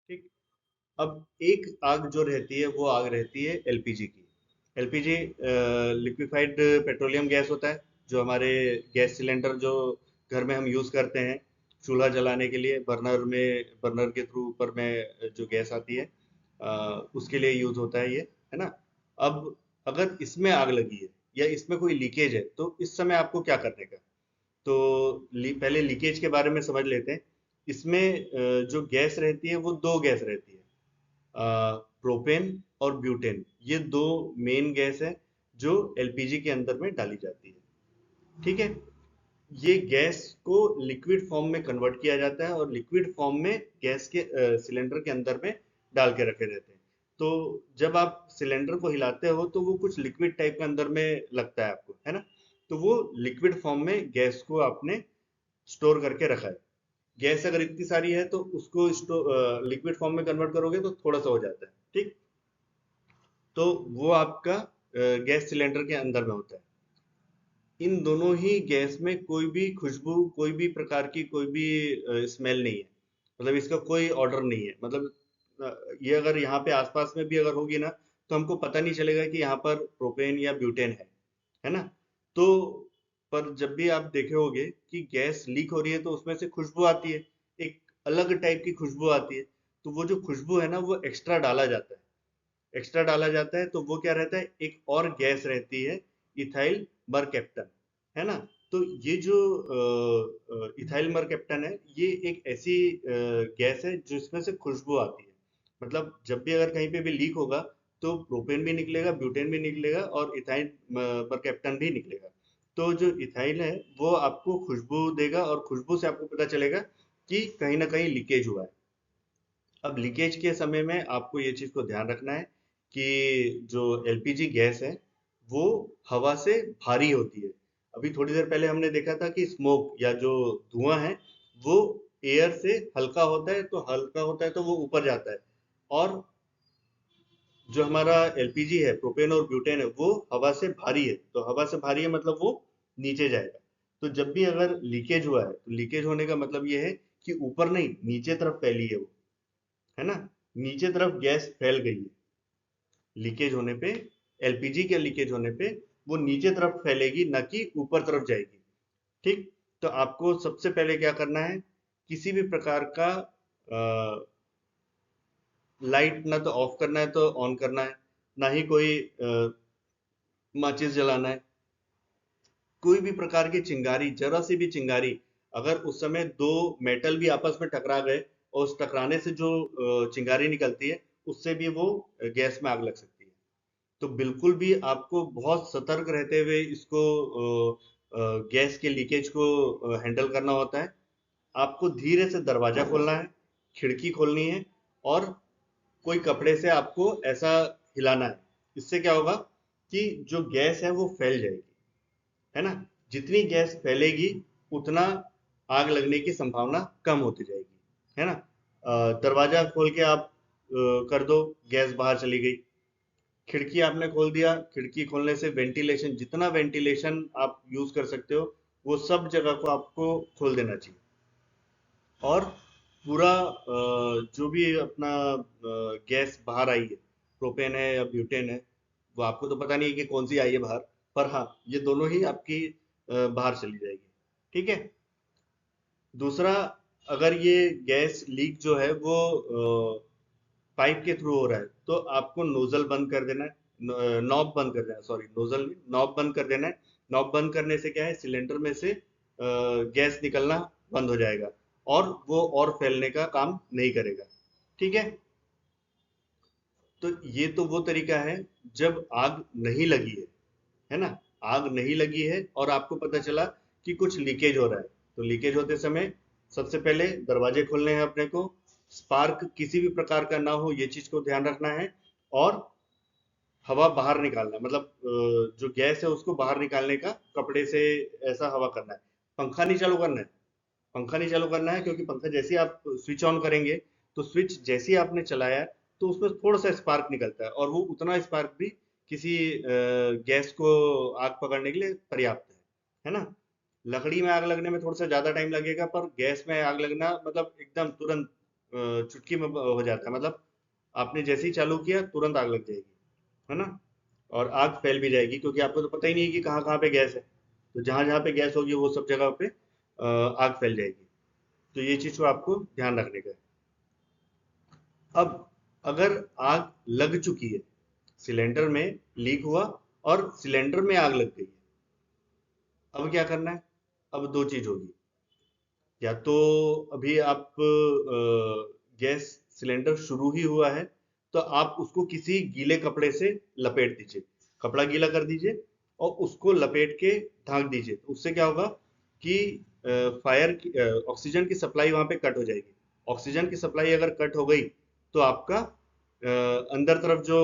ठीक। अब एक आग जो रहती है वो आग रहती है एलपीजी की। एलपीजी लिक्विफाइड पेट्रोलियम गैस होता है, जो हमारे गैस सिलेंडर जो घर में हम यूज़ करते हैं चूल्हा जलाने के लिए, बर्नर के थ्रू ऊपर में जो गैस आती है, अ, उसके लिए यूज़ होता है ये, है ना। अब अगर इसमें आग लगी है या इसमें कोई लीकेज है तो इस समय आपको क्या करने का। तो पहले लीकेज के बारे में समझ लेते हैं। इसमें जो गैस रहती है वो दो गैस रहती है, प्रोपेन और ब्यूटेन। ये दो मेन गैस है जो एलपीजी के अंदर में डाली जाती है। ठीक है। ये गैस को लिक्विड फॉर्म में कन्वर्ट किया जाता है और लिक्विड फॉर्म में गैस के सिलेंडर के अंदर में डाल के रखे रहते हैं। तो जब आप सिलेंडर को हिलाते हो तो वो कुछ लिक्विड टाइप के अंदर में लगता है आपको, है ना। तो वो लिक्विड फॉर्म में गैस को आपने स्टोर करके रखा है। गैस अगर इतनी सारी है तो उसको लिक्विड फॉर्म में कन्वर्ट करोगे तो थोड़ा सा हो जाता है। ठीक। तो वो आपका गैस सिलेंडर के अंदर में होता है। इन दोनों ही गैस में कोई भी खुशबू, कोई भी प्रकार की कोई भी स्मेल नहीं है। मतलब इसका कोई ऑर्डर नहीं है। मतलब ये अगर यहाँ पे आसपास में भी अगर होगी ना तो हमको पता नहीं चलेगा कि यहाँ पर प्रोपेन या ब्यूटेन है ना। तो पर जब भी आप देखे होगे कि गैस लीक हो रही है तो उसमें से खुशबू आती है, एक अलग टाइप की खुशबू आती है। तो वो जो खुशबू है ना वो एक्स्ट्रा डाला जाता है। एक्स्ट्रा डाला जाता है तो वो क्या रहता है, एक और गैस रहती है, इथाइल मरकैप्टन, है ना। तो ये जो इथाइल मरकैप्टन है ये एक ऐसी गैस है जिसमें से खुशबू आती है। मतलब जब भी अगर कहीं पे भी लीक होगा तो प्रोपेन भी निकलेगा, ब्यूटेन भी निकलेगा और इथाइल मरकैप्टन भी निकलेगा। तो जो इथाइल है वो आपको खुशबू देगा और खुशबू से आपको पता चलेगा कि कहीं ना कहीं लीकेज हुआ है। अब लीकेज के समय में आपको ये चीज को ध्यान रखना है कि जो एलपीजी गैस है वो हवा से भारी होती है। अभी थोड़ी देर पहले हमने देखा था कि स्मोक या जो धुआं है वो एयर से हल्का होता है, तो हल्का होता है तो वो ऊपर जाता है। और जो हमारा एलपीजी है, प्रोपेन और ब्यूटेन है, वो हवा से भारी है। तो हवा से भारी है मतलब वो नीचे जाएगा। तो जब भी अगर लीकेज हुआ है तो लीकेज होने का मतलब ये है कि ऊपर नहीं, नीचे तरफ फैली है वो, है ना। नीचे तरफ गैस फैल गई है लीकेज होने पे। एलपीजी के लीकेज होने पे वो नीचे तरफ फैलेगी, ना कि ऊपर तरफ जाएगी। ठीक। तो आपको सबसे पहले क्या करना है, किसी भी प्रकार का लाइट ना तो ऑफ करना है तो ऑन करना है, ना ही कोई माचिस जलाना है। कोई भी प्रकार की चिंगारी, जरा सी भी चिंगारी, अगर उस समय दो मेटल भी आपस में टकरा गए और उस टकराने से जो चिंगारी निकलती है उससे भी वो गैस में आग लग सकती है। तो बिल्कुल भी आपको बहुत सतर्क रहते हुए इसको गैस के लीकेज को हैंडल करना होता है। आपको धीरे से दरवाजा खोलना है, खिड़की खोलनी है और कोई कपड़े से आपको ऐसा हिलाना है। इससे क्या होगा कि जो गैस है वो फैल जाएगी, है ना। जितनी गैस फैलेगी उतना आग लगने की संभावना कम होती जाएगी, है ना। दरवाजा खोल के आप कर दो, गैस बाहर चली गई। खिड़की आपने खोल दिया, खिड़की खोलने से वेंटिलेशन, जितना वेंटिलेशन आप यूज कर सकते हो वो सब जगह को आपको खोल देना चाहिए। और पूरा जो भी अपना गैस बाहर आई है, प्रोपेन है या ब्यूटेन है, वो आपको तो पता नहीं है कि कौन सी आई है बाहर, पर हाँ ये दोनों ही आपकी बाहर चली जाएगी। ठीक है। दूसरा, अगर ये गैस लीक जो है वो पाइप के थ्रू हो रहा है तो आपको नोजल बंद कर देना है, नॉब बंद कर देना है, सॉरी नोजल नहीं, नॉब बंद कर देना है। नॉब बंद करने से क्या है, सिलेंडर में से गैस निकलना बंद हो जाएगा और वो और फैलने का काम नहीं करेगा। ठीक है। तो ये तो वो तरीका है जब आग नहीं लगी है ना। आग नहीं लगी है और आपको पता चला कि कुछ लीकेज हो रहा है। तो लीकेज होते समय सबसे पहले दरवाजे खोलने हैं अपने को, स्पार्क किसी भी प्रकार का ना हो ये चीज को ध्यान रखना है। और हवा बाहर निकालना, मतलब जो गैस है उसको बाहर निकालने का कपड़े से ऐसा हवा करना है। पंखा नहीं चालू करना है। पंखा नहीं चालू करना है क्योंकि पंखा जैसे ही आप स्विच ऑन करेंगे तो स्विच जैसे ही आपने चलाया तो उसमें थोड़ा सा स्पार्क निकलता है और वो उतना स्पार्क भी किसी गैस को आग पकड़ने के लिए पर्याप्त है ना। लकड़ी में आग लगने में थोड़ा सा ज्यादा टाइम लगेगा पर गैस में आग लगना मतलब एकदम तुरंत चुटकी में हो जाता है, मतलब आपने जैसे ही चालू किया तुरंत आग लग जाएगी, है ना। और आग फैल भी जाएगी, क्योंकि आपको तो पता ही नहीं है कि कहाँ कहाँ पे गैस है। तो जहाँ जहाँ पे गैस होगी वो सब जगह पे आग फैल जाएगी। तो ये चीज़ को आपको ध्यान रखने का है। अब अगर आग लग चुकी है, सिलेंडर में लीक हुआ और सिलेंडर में आग लग गई है, अब क्या करना है? अब दो चीज होगी। या तो अभी आप गैस सिलेंडर शुरू ही हुआ है, तो आप उसको किसी गीले कपड़े से लपेट दीजिए, कपड़ा गीला कर दीजिए और उसको लपेट के ढक दीजिए। तो उससे क्या होगा कि फायर की ऑक्सीजन की सप्लाई वहां पे कट हो जाएगी। ऑक्सीजन की सप्लाई अगर कट हो गई तो आपका अंदर तरफ जो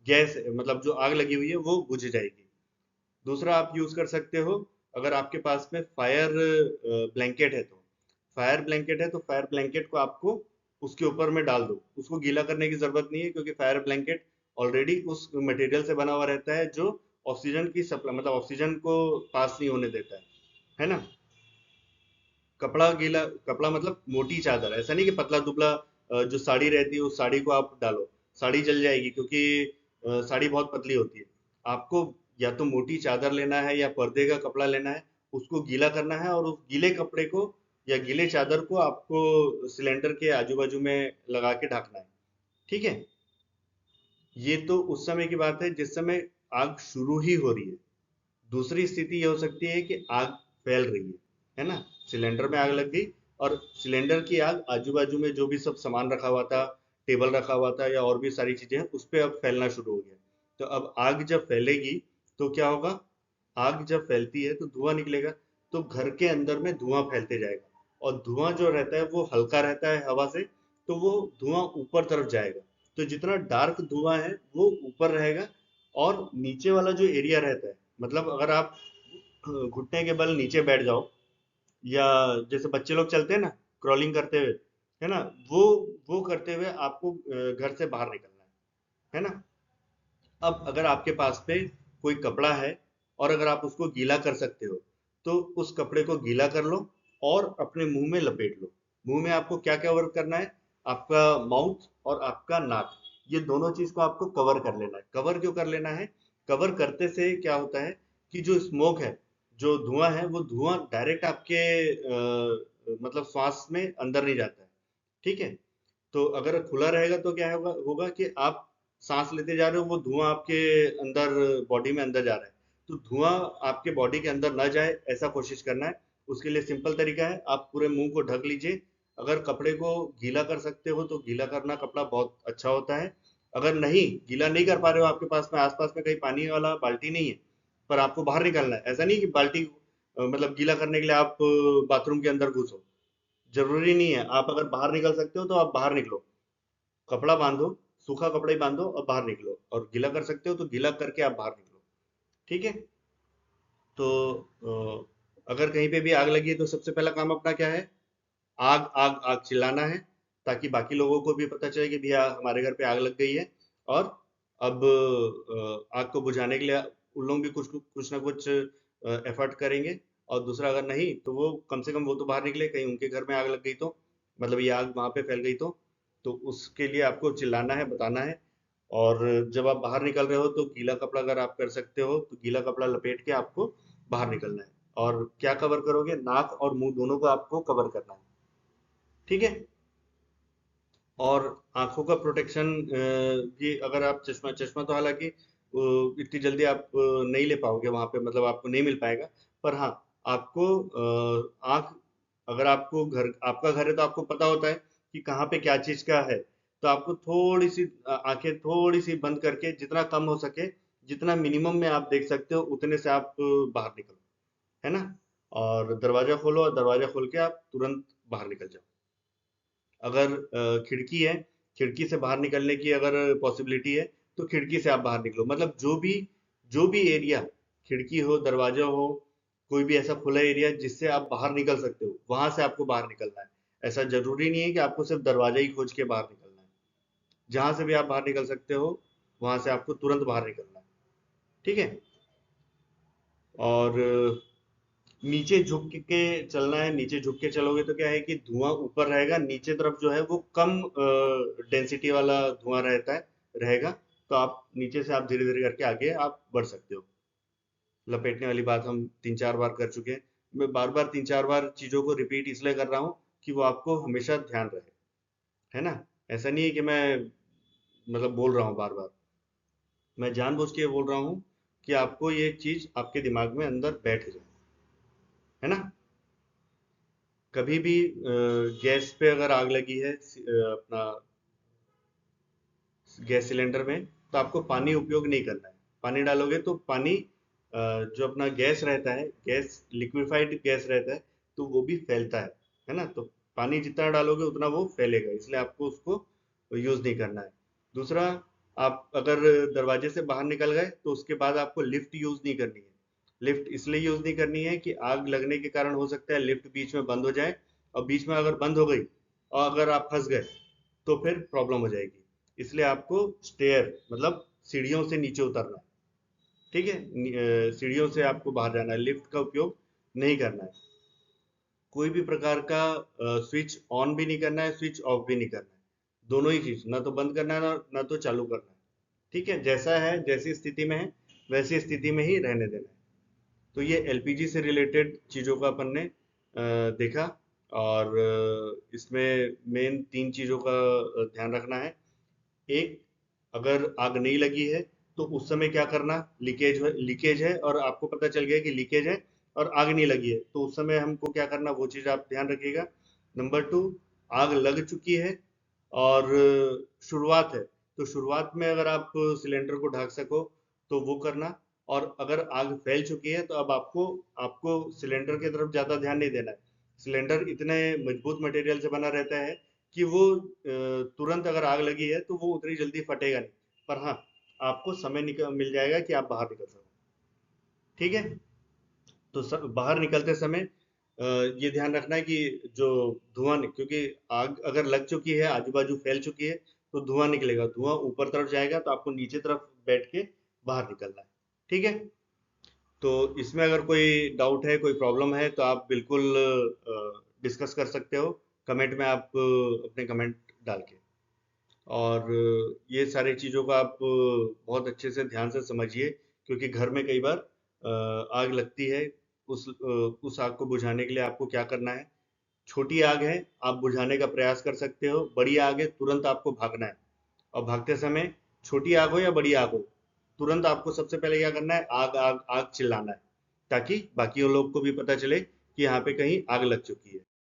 गैस मतलब जो आग लगी हुई है वो बुझ जाएगी। दूसरा आप यूज कर सकते हो, अगर आपके पास में फायर ब्लैंकेट है, तो फायर ब्लैंकेट है तो फायर ब्लैंकेट को आपको उसके ऊपर में डाल दो। उसको गीला करने की जरूरत नहीं है, क्योंकि फायर ब्लैंकेट ऑलरेडी उस मटेरियल से बना हुआ रहता है जो ऑक्सीजन की सप्लाई मतलब ऑक्सीजन को पास नहीं होने देता है ना। कपड़ा गीला, कपड़ा मतलब मोटी चादर, ऐसा नहीं कि पतला दुबला जो साड़ी रहती है उस साड़ी को आप डालो, साड़ी जल जाएगी, क्योंकि साड़ी बहुत पतली होती है। आपको या तो मोटी चादर लेना है या पर्दे का कपड़ा लेना है, उसको गीला करना है और उस गीले कपड़े को या गीले चादर को आपको सिलेंडर के आजू बाजू में लगा के ढकना है। ठीक है। ये तो उस समय की बात है जिस समय आग शुरू ही हो रही है। दूसरी स्थिति ये हो सकती है कि आग फैल रही है ना। सिलेंडर में आग लग गई और सिलेंडर की आग आजू बाजू में जो भी सब सामान रखा हुआ था, टेबल रखा हुआ था या और भी सारी चीजें हैं, उस पे अब फैलना शुरू हो गया। तो अब आग जब फैलेगी तो क्या होगा? आग जब फैलती है तो धुआं निकलेगा, तो घर के अंदर में धुआं फैलते जाएगा। और धुआं जो रहता है वो हल्का रहता है हवा से, तो वो धुआं ऊपर तरफ जाएगा। तो जितना डार्क धुआं है वो ऊपर रहेगा, और नीचे वाला जो एरिया रहता है, मतलब अगर आप घुटने के बल नीचे बैठ जाओ, या जैसे बच्चे लोग चलते हैं ना, क्रॉलिंग करते हुए, है ना, वो करते हुए आपको घर से बाहर निकलना है ना। अब अगर आपके पास पे कोई कपड़ा है और अगर आप उसको गीला कर सकते हो, तो उस कपड़े को गीला कर लो और अपने मुंह में लपेट लो। मुंह में आपको क्या क्या वर्क करना है? आपका माउथ और आपका नाक, ये दोनों चीज को आपको कवर कर लेना है। कवर क्यों कर लेना है? कवर करते से क्या होता है कि जो स्मोक है, जो धुआं है, वो धुआं डायरेक्ट आपके मतलब श्वास में अंदर नहीं जाता है। ठीक है। तो अगर खुला रहेगा तो क्या होगा होगा कि आप सांस लेते जा रहे हो, वो धुआं आपके अंदर बॉडी में अंदर जा रहा है। तो धुआं आपके बॉडी के अंदर न जाए ऐसा कोशिश करना है। उसके लिए सिंपल तरीका है, आप पूरे मुंह को ढक लीजिए। अगर कपड़े को गीला कर सकते हो तो गीला करना कपड़ा बहुत अच्छा होता है। अगर नहीं गीला नहीं कर पा रहे हो, आपके पास में आसपास में कहीं पानी वाला बाल्टी नहीं है, पर आपको बाहर निकलना है, ऐसा नहीं कि बाल्टी मतलब गीला करने के लिए आप बाथरूम के अंदर घुसो, जरूरी नहीं है। आप अगर बाहर निकल सकते हो तो आप बाहर निकलो, कपड़ा बांधो, सूखा कपड़ा ही बांधो और बाहर निकलो। और गीला कर सकते हो तो गीला करके आप बाहर निकलो। ठीक है। तो अगर कहीं पे भी आग लगी है तो सबसे पहला काम अपना क्या है? आग आग आग चिल्लाना है, ताकि बाकी लोगों को भी पता चले कि भैया हमारे घर पे आग लग गई है। और अब आग को बुझाने के लिए उन लोग भी कुछ कुछ ना कुछ एफर्ट करेंगे। और दूसरा, अगर नहीं तो वो कम से कम वो तो बाहर निकले, कहीं उनके घर में आग लग गई तो, मतलब ये आग वहां पे फैल गई तो उसके लिए आपको चिल्लाना है, बताना है। और जब आप बाहर निकल रहे हो तो गीला कपड़ा अगर आप कर सकते हो तो गीला कपड़ा लपेट के आपको बाहर निकलना है। और क्या कवर करोगे? नाक और मुंह दोनों को आपको कवर करना है। ठीक है। और आंखों का प्रोटेक्शन भी, अगर आप चश्मा चश्मा तो हालांकि इतनी जल्दी आप नहीं ले पाओगे वहां पे, मतलब आपको नहीं मिल पाएगा। पर हाँ, आपको आंख, अगर आपको घर आपका घर है तो आपको पता होता है कि कहाँ पे क्या चीज का है। तो आपको थोड़ी सी आंखें थोड़ी सी बंद करके, जितना कम हो सके, जितना मिनिमम में आप देख सकते हो उतने से आप बाहर निकलो, है ना। और दरवाजा खोलो और दरवाजा खोल के आप तुरंत बाहर निकल जाओ। अगर खिड़की है, खिड़की से बाहर निकलने की अगर पॉसिबिलिटी है तो खिड़की से आप बाहर निकलो। मतलब जो भी एरिया, खिड़की हो, दरवाजा हो, कोई भी ऐसा खुला एरिया जिससे आप बाहर निकल सकते हो, वहां से आपको बाहर निकलना है। ऐसा जरूरी नहीं है कि आपको सिर्फ दरवाजा ही खोज के बाहर निकलना है। जहां से भी आप बाहर निकल सकते हो वहां से आपको तुरंत बाहर निकलना है। ठीक है। और नीचे झुक के चलना है। नीचे झुक के चलोगे तो क्या है कि धुआं ऊपर रहेगा, नीचे तरफ जो है वो कम डेंसिटी वाला धुआं रहता है, रहेगा। तो आप नीचे से आप धीरे धीरे करके आगे आप बढ़ सकते हो। लपेटने वाली बात हम 3-4 बार कर चुके हैं। मैं बार बार 3-4 बार चीजों को रिपीट इसलिए कर रहा हूँ कि वो आपको हमेशा ध्यान रहे, है ना। ऐसा नहीं है कि मैं मतलब बोल रहा हूँ बार बार, मैं जानबूझ के बोल रहा हूँ कि आपको ये चीज आपके दिमाग में अंदर बैठ जाए, है ना। कभी भी गैस पे अगर आग लगी है अपना गैस सिलेंडर में, तो आपको पानी उपयोग नहीं करना है। पानी डालोगे तो पानी जो अपना गैस रहता है, गैस लिक्विफाइड गैस रहता है, तो वो भी फैलता है ना। तो पानी जितना डालोगे उतना वो फैलेगा, इसलिए आपको उसको यूज नहीं करना है। दूसरा, आप अगर दरवाजे से बाहर निकल गए तो उसके बाद आपको लिफ्ट यूज नहीं करनी है। लिफ्ट इसलिए यूज नहीं करनी है कि आग लगने के कारण हो सकता है लिफ्ट बीच में बंद हो जाए, और बीच में अगर बंद हो गई और अगर आप फंस गए तो फिर प्रॉब्लम हो जाएगी। इसलिए आपको स्टेयर मतलब सीढ़ियों से नीचे उतरना है, ठीक है। सीढ़ियों से आपको बाहर जाना है, लिफ्ट का उपयोग नहीं करना है। कोई भी प्रकार का स्विच ऑन भी नहीं करना है, स्विच ऑफ भी नहीं करना है। दोनों ही चीज, ना तो बंद करना है ना तो चालू करना है। ठीक है, जैसा है जैसी स्थिति में है वैसी स्थिति में ही रहने देना है। तो ये एलपीजी से रिलेटेड चीज़ों का अपन ने देखा। और इसमें मेन 3 चीज़ों का ध्यान रखना है। एक, अगर आग नहीं लगी है तो उस समय क्या करना, लीकेज है और आपको पता चल गया कि लीकेज है और आग नहीं लगी है, तो उस समय हमको क्या करना वो चीज़ आप ध्यान रखिएगा। नंबर 2, आग लग चुकी है और शुरुआत है, तो शुरुआत में अगर आप सिलेंडर को ढक सको तो वो करना। और अगर आग फैल चुकी है तो अब आपको आपको सिलेंडर की तरफ ज़्यादा ध्यान नहीं देना है। सिलेंडर इतने मजबूत मटेरियल से बना रहता है कि वो तुरंत अगर आग लगी है तो वो उतनी जल्दी फटेगा नहीं, पर हाँ, आपको समय निकल मिल जाएगा कि आप बाहर निकल सको। ठीक है। तो सब बाहर निकलते समय ये ध्यान रखना है कि जो क्योंकि आग अगर लग चुकी है, आजू बाजू फैल चुकी है, तो धुआं निकलेगा, धुआं ऊपर तरफ जाएगा, तो आपको नीचे तरफ बैठ के बाहर निकलना है। ठीक है। तो इसमें अगर कोई डाउट है, कोई प्रॉब्लम है, तो आप बिल्कुल डिस्कस कर सकते हो कमेंट में, आप अपने कमेंट डाल के। और ये सारी चीज़ों का आप बहुत अच्छे से ध्यान से समझिए, क्योंकि घर में कई बार आग लगती है। उस आग को बुझाने के लिए आपको क्या करना है। छोटी आग है, आप बुझाने का प्रयास कर सकते हो। बड़ी आग है, तुरंत आपको भागना है। और भागते समय, छोटी आग हो या बड़ी आग हो, तुरंत आपको सबसे पहले क्या करना है, आग आग आग चिल्लाना है, ताकि बाकी लोग को भी पता चले कि यहाँ पे कहीं आग लग चुकी है।